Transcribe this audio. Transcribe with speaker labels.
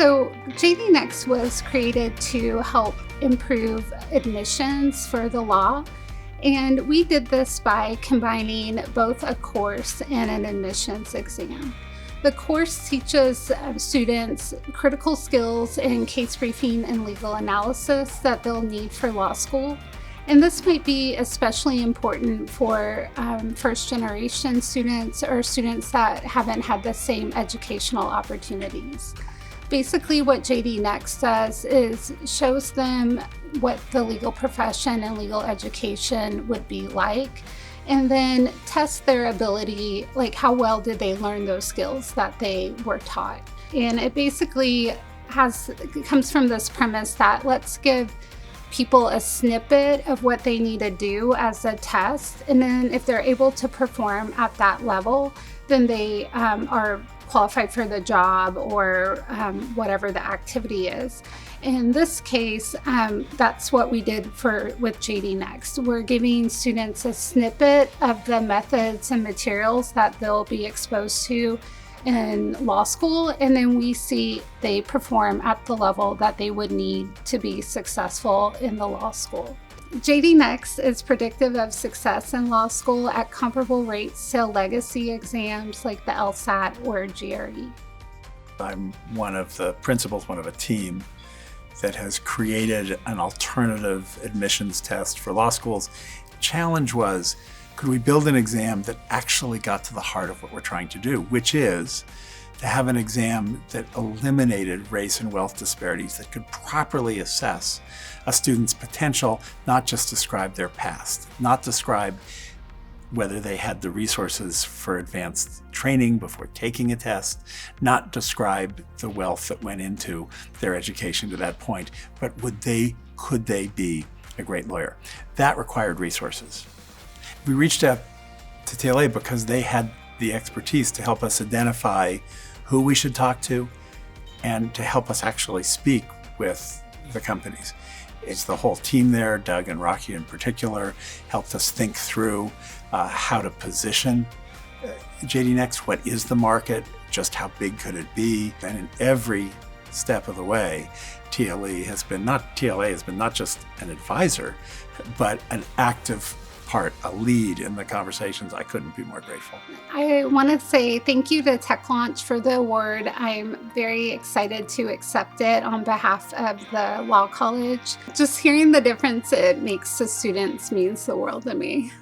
Speaker 1: So JD Next was created to help improve admissions for the law. And we did this by combining both a course and an admissions exam. The course teaches students critical skills in case briefing and legal analysis that they'll need for law school. And this might be especially important for first-generation students or students that haven't had the same educational opportunities. Basically, what JD Next does is shows them what the legal profession and legal education would be like, and then test their ability, like how well did they learn those skills that they were taught. And it basically comes from this premise that let's give people a snippet of what they need to do as a test, and then if they're able to perform at that level, then they are qualified for the job or whatever the activity is. In this case, that's what we did with JD Next. We're giving students a snippet of the methods and materials that they'll be exposed to in law school, and then we see they perform at the level that they would need to be successful in the law school. JD Next is predictive of success in law school at comparable rates to legacy exams like the LSAT or GRE.
Speaker 2: I'm one of the principals, one of a team that has created an alternative admissions test for law schools. The challenge was, could we build an exam that actually got to the heart of what we're trying to do, which is to have an exam that eliminated race and wealth disparities, that could properly assess a student's potential, not just describe their past, not describe whether they had the resources for advanced training before taking a test, not describe the wealth that went into their education to that point, but could they be a great lawyer? That required resources. We reached out to TLA because they had the expertise to help us identify who we should talk to and to help us actually speak with the companies. It's the whole team there, Doug and Rocky in particular, helped us think through how to position JD Next. What is the market? Just how big could it be? And in every step of the way, TLA has been not just an advisor, but an active part, a lead in the conversations. I couldn't be more grateful.
Speaker 1: I want to say thank you to TechLaunch for the award. I'm very excited to accept it on behalf of the Law College. Just hearing the difference it makes to students means the world to me.